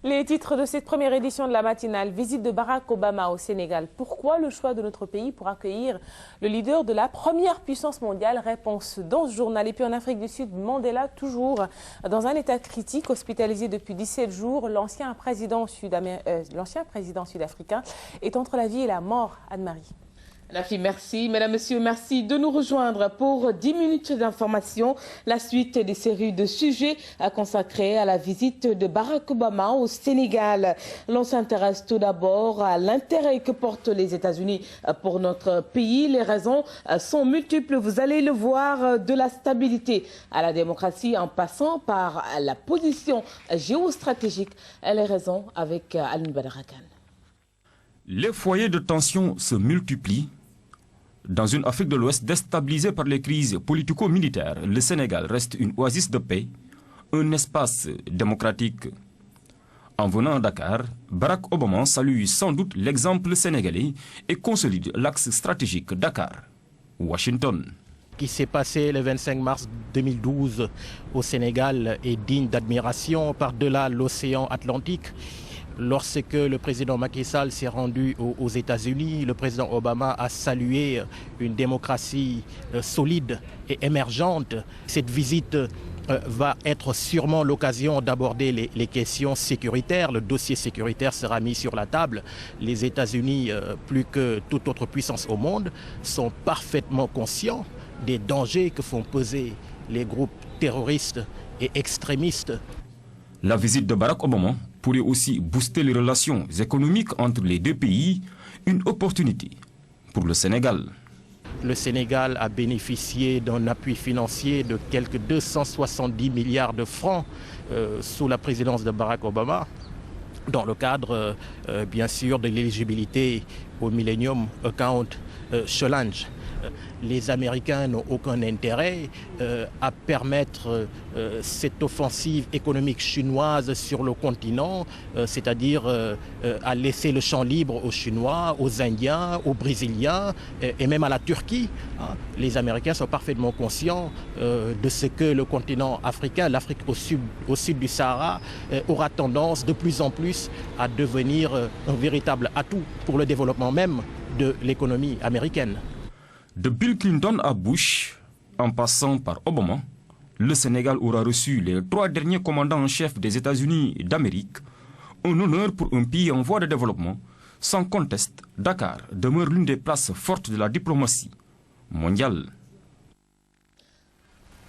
Les titres de cette première édition de la matinale, visite de Barack Obama au Sénégal. Pourquoi le choix de notre pays pour accueillir le leader de la première puissance mondiale? Réponse dans ce journal. Et puis en Afrique du Sud, Mandela, toujours dans un état critique, hospitalisé depuis 17 jours. L'ancien président sud-africain est entre la vie et la mort. Anne-Marie. Nafi, merci. Mesdames, Messieurs, merci de nous rejoindre pour 10 minutes d'information. La suite des séries de sujets consacrés à la visite de Barack Obama au Sénégal. L'on s'intéresse tout d'abord à l'intérêt que portent les États-Unis pour notre pays. Les raisons sont multiples, vous allez le voir, de la stabilité à la démocratie en passant par la position géostratégique. Les raisons avec Alioune Badara Kane. Les foyers de tension se multiplient. Dans une Afrique de l'Ouest déstabilisée par les crises politico-militaires, le Sénégal reste une oasis de paix, un espace démocratique. En venant à Dakar, Barack Obama salue sans doute l'exemple sénégalais et consolide l'axe stratégique Dakar-Washington. Ce qui s'est passé le 25 mars 2012 au Sénégal est digne d'admiration par-delà l'océan Atlantique. Lorsque le président Macky Sall s'est rendu aux États-Unis, le président Obama a salué une démocratie solide et émergente. Cette visite va être sûrement l'occasion d'aborder les questions sécuritaires. Le dossier sécuritaire sera mis sur la table. Les États-Unis, plus que toute autre puissance au monde, sont parfaitement conscients des dangers que font peser les groupes terroristes et extrémistes. La visite de Barack Obama pourrait aussi booster les relations économiques entre les deux pays, une opportunité pour le Sénégal. Le Sénégal a bénéficié d'un appui financier de quelques 270 milliards de francs sous la présidence de Barack Obama, dans le cadre, bien sûr, de l'éligibilité au Millennium Account Challenge. Les Américains n'ont aucun intérêt à permettre cette offensive économique chinoise sur le continent, c'est-à-dire à laisser le champ libre aux Chinois, aux Indiens, aux Brésiliens et même à la Turquie. Les Américains sont parfaitement conscients de ce que le continent africain, l'Afrique au sud du Sahara, aura tendance de plus en plus à devenir un véritable atout pour le développement même de l'économie américaine. De Bill Clinton à Bush, en passant par Obama, le Sénégal aura reçu les 3 derniers commandants en chef des États-Unis d'Amérique. Un honneur pour un pays en voie de développement. Sans conteste, Dakar demeure l'une des places fortes de la diplomatie mondiale.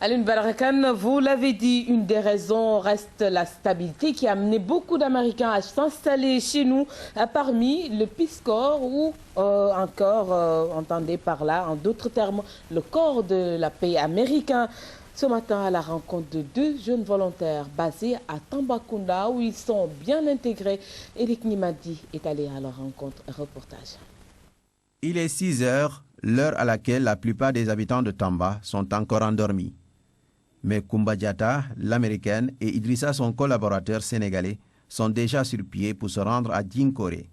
Alioune Badara Kane, vous l'avez dit, une des raisons reste la stabilité qui a amené beaucoup d'Américains à s'installer chez nous, parmi le Peace Corps ou entendez par là, en d'autres termes, le corps de la paix américain. Ce matin, à la rencontre de 2 jeunes volontaires basés à Tambacounda où ils sont bien intégrés. Eric Nimadi est allé à leur rencontre. Reportage. Il est 6 heures, l'heure à laquelle la plupart des habitants de Tamba sont encore endormis. Mais Koumba Diatta, l'américaine, et Idrissa, son collaborateur sénégalais, sont déjà sur pied pour se rendre à Dinkoré.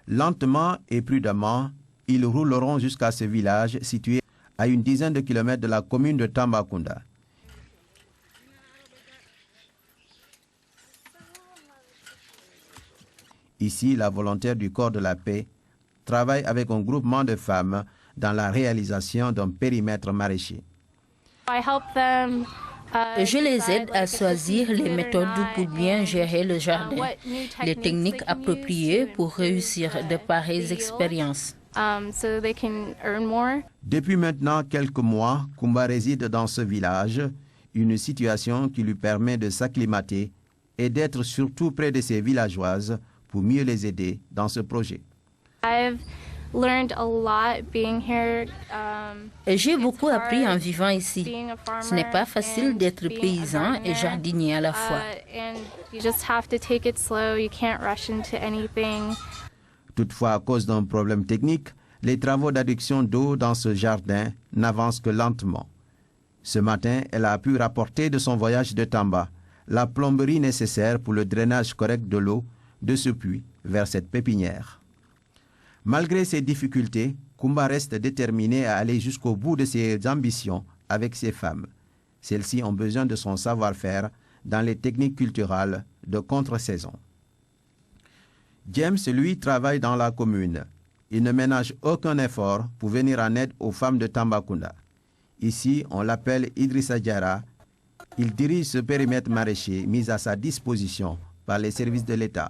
Lentement et prudemment, ils rouleront jusqu'à ce village situé à une dizaine de kilomètres de la commune de Tambacounda. Ici, la volontaire du corps de la paix travaille avec un groupement de femmes dans la réalisation d'un périmètre maraîcher. Je les aide à choisir les méthodes pour bien gérer le jardin, les techniques appropriées pour réussir de pareilles expériences. Depuis maintenant quelques mois, Koumba réside dans ce village, une situation qui lui permet de s'acclimater et d'être surtout près de ses villageoises pour mieux les aider dans ce projet. J'ai beaucoup appris en vivant ici. Ce n'est pas facile d'être paysan et jardinier à la fois. Toutefois, à cause d'un problème technique, les travaux d'adduction d'eau dans ce jardin n'avancent que lentement. Ce matin, elle a pu rapporter de son voyage de Tamba la plomberie nécessaire pour le drainage correct de l'eau de ce puits vers cette pépinière. Malgré ces difficultés, Koumba reste déterminé à aller jusqu'au bout de ses ambitions avec ses femmes. Celles-ci ont besoin de son savoir-faire dans les techniques culturelles de contre-saison. James, lui, travaille dans la commune. Il ne ménage aucun effort pour venir en aide aux femmes de Tambacounda. Ici, on l'appelle Idrissa Diarra. Il dirige ce périmètre maraîcher mis à sa disposition par les services de l'État.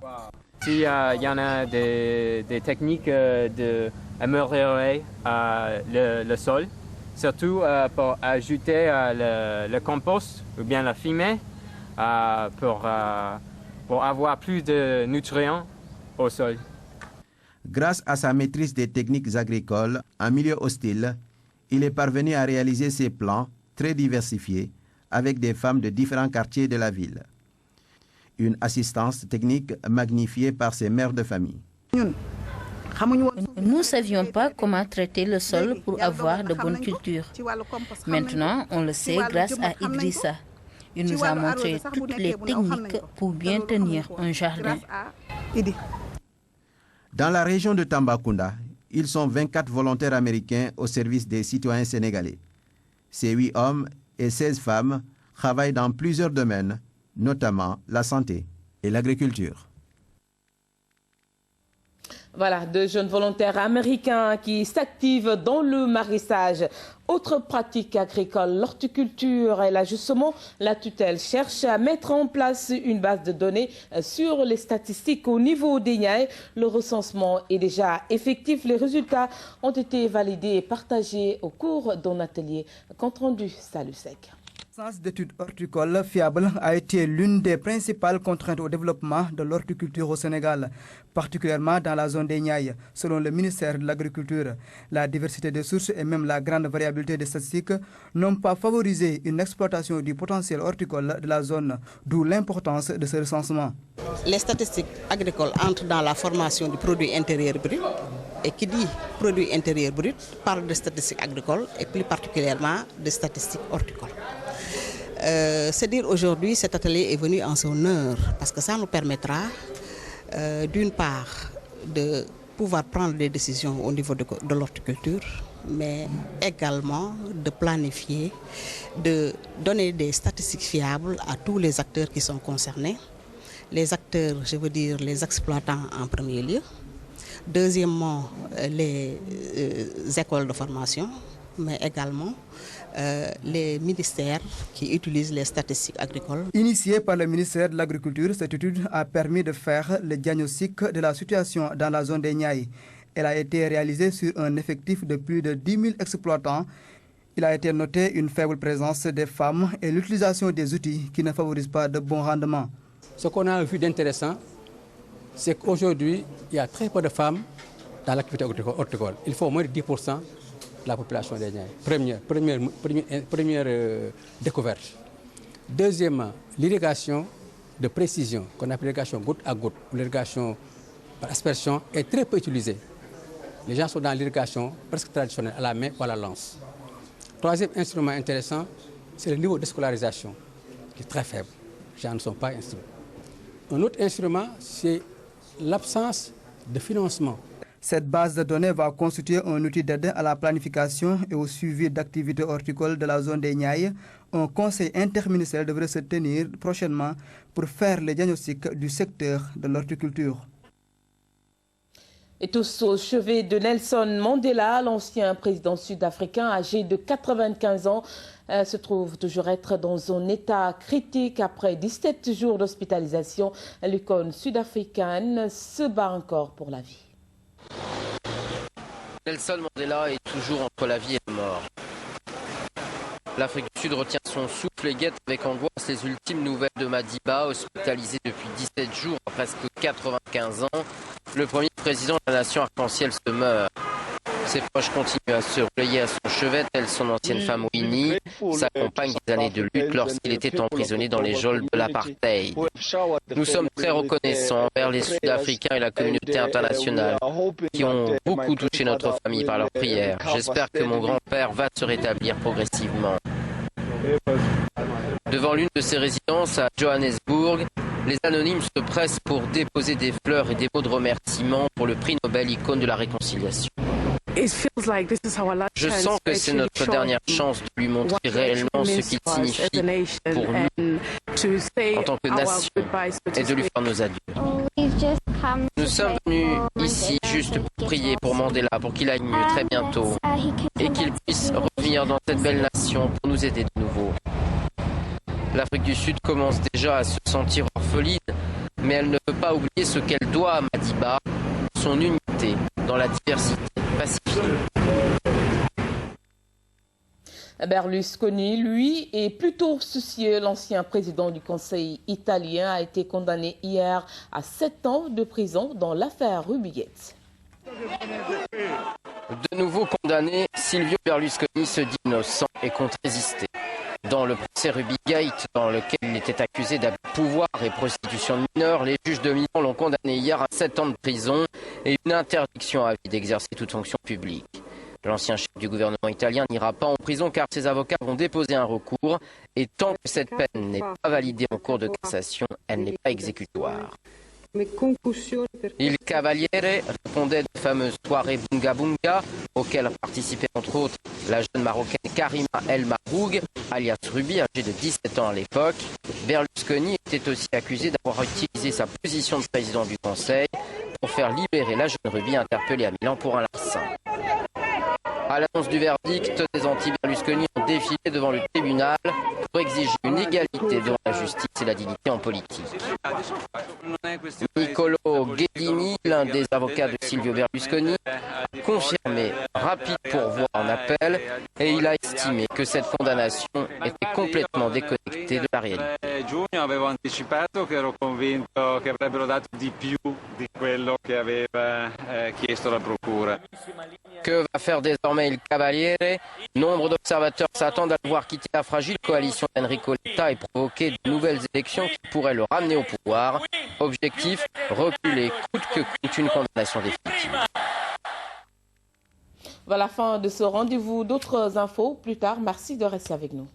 S'il y en a des techniques d'améliorer le sol, surtout pour ajouter le compost ou bien la fumée pour avoir plus de nutriments au sol. Grâce à sa maîtrise des techniques agricoles en milieu hostile, il est parvenu à réaliser ses plans très diversifiés avec des femmes de différents quartiers de la ville. Une assistance technique magnifiée par ses mères de famille. Nous ne savions pas comment traiter le sol pour avoir de bonnes cultures. Maintenant, on le sait grâce à Idrissa. Il nous a montré toutes les techniques pour bien tenir un jardin. Dans la région de Tambacounda, ils sont 24 volontaires américains au service des citoyens sénégalais. Ces 8 hommes et 16 femmes travaillent dans plusieurs domaines, notamment la santé et l'agriculture. Voilà, de jeunes volontaires américains qui s'activent dans le maraîchage. Autre pratique agricole, l'horticulture et l'ajustement, la tutelle cherche à mettre en place une base de données sur les statistiques au niveau des Niayes. Le recensement est déjà effectif. Les résultats ont été validés et partagés au cours d'un atelier. Compte rendu, Salut Sec. L'absence d'études horticoles fiables a été l'une des principales contraintes au développement de l'horticulture au Sénégal, particulièrement dans la zone des Niayes, selon le ministère de l'Agriculture. La diversité des sources et même la grande variabilité des statistiques n'ont pas favorisé une exploitation du potentiel horticole de la zone, d'où l'importance de ce recensement. Les statistiques agricoles entrent dans la formation du produit intérieur brut. Et qui dit produit intérieur brut parle de statistiques agricoles et plus particulièrement de statistiques horticoles. C'est dire aujourd'hui cet atelier est venu en son heure parce que ça nous permettra d'une part de pouvoir prendre des décisions au niveau de l'horticulture, mais également de planifier, de donner des statistiques fiables à tous les acteurs qui sont concernés. Les acteurs, je veux dire les exploitants en premier lieu. Deuxièmement, les écoles de formation, mais également les ministères qui utilisent les statistiques agricoles. Initiée par le ministère de l'Agriculture, cette étude a permis de faire le diagnostic de la situation dans la zone des Niayes. Elle a été réalisée sur un effectif de plus de 10 000 exploitants. Il a été noté une faible présence des femmes et l'utilisation des outils qui ne favorisent pas de bons rendements. Ce qu'on a vu d'intéressant, c'est qu'aujourd'hui, il y a très peu de femmes dans l'activité horticole. Il faut au moins 10% de la population des Niayes. Première découverte. Deuxièmement, l'irrigation de précision, qu'on appelle l'irrigation goutte à goutte, ou l'irrigation par aspersion, est très peu utilisée. Les gens sont dans l'irrigation presque traditionnelle, à la main ou à la lance. Troisième instrument intéressant, c'est le niveau de scolarisation, qui est très faible. Les gens ne sont pas instruits. Un autre instrument, c'est l'absence de financement. Cette base de données va constituer un outil d'aide à la planification et au suivi d'activités horticoles de la zone des Niayes. Un conseil interministériel devrait se tenir prochainement pour faire le diagnostic du secteur de l'horticulture. Et tous au chevet de Nelson Mandela, l'ancien président sud-africain âgé de 95 ans, se trouve toujours être dans un état critique après 17 jours d'hospitalisation. L'icône sud-africaine se bat encore pour la vie. Nelson Mandela est toujours entre la vie et la mort. L'Afrique du Sud retient son souffle et guette avec angoisse les ultimes nouvelles de Madiba, hospitalisé depuis 17 jours à presque 95 ans. Le premier président de la nation arc-en-ciel se meurt. Ses proches continuent à se relayer à son chevet, telle son ancienne femme Winnie, sa compagne des années de lutte lorsqu'il était emprisonné dans les geôles de l'apartheid. Nous sommes très reconnaissants envers les Sud-Africains et la communauté internationale qui ont beaucoup touché notre famille par leurs prières. J'espère que mon grand-père va se rétablir progressivement. Devant l'une de ses résidences à Johannesburg, les anonymes se pressent pour déposer des fleurs et des mots de remerciement pour le prix Nobel icône de la réconciliation. Je sens que c'est notre dernière chance de lui montrer réellement ce qu'il signifie pour nous en tant que nation et de lui faire nos adieux. Nous sommes venus ici juste pour prier pour Mandela, pour qu'il aille mieux très bientôt et qu'il puisse revenir dans cette belle nation pour nous aider de nouveau. L'Afrique du Sud commence déjà à se sentir orpheline, mais elle ne peut pas oublier ce qu'elle doit à Madiba, son unité dans la diversité pacifique. Berlusconi, lui, est plutôt soucieux. L'ancien président du Conseil italien a été condamné hier à 7 ans de prison dans l'affaire Rubiguet. De nouveau condamné, Silvio Berlusconi se dit innocent et compte résister. Dans le procès Rubigate, dans lequel il était accusé d'abus de pouvoir et prostitution de mineurs, les juges de Milan l'ont condamné hier à 7 ans de prison et une interdiction à vie d'exercer toute fonction publique. L'ancien chef du gouvernement italien n'ira pas en prison car ses avocats vont déposer un recours et tant que cette peine n'est pas validée en cour de cassation, elle n'est pas exécutoire. Il Cavaliere répondait de fameuses soirées Bunga Bunga auxquelles participait entre autres la jeune marocaine Karima El Maroug, alias Ruby, âgée de 17 ans à l'époque. Berlusconi était aussi accusé d'avoir utilisé sa position de président du Conseil pour faire libérer la jeune Ruby interpellée à Milan pour un larcin. À l'annonce du verdict, des anti-Berlusconi ont défilé devant le tribunal pour exiger une égalité devant la justice et la dignité en politique. Niccolo Ghedini, l'un des avocats de Silvio Berlusconi, a confirmé rapide pourvoi en appel et il a estimé que cette condamnation était complètement déconnectée de la réalité. Que va faire désormais il Cavaliere? Nombre d'observateurs s'attendent à le voir quitter la fragile coalition d'Enrico Letta et provoquer de nouvelles élections qui pourraient le ramener au pouvoir. Objectif, reculer coûte que coûte une condamnation définitive. Voilà la fin de ce rendez-vous. D'autres infos plus tard. Merci de rester avec nous.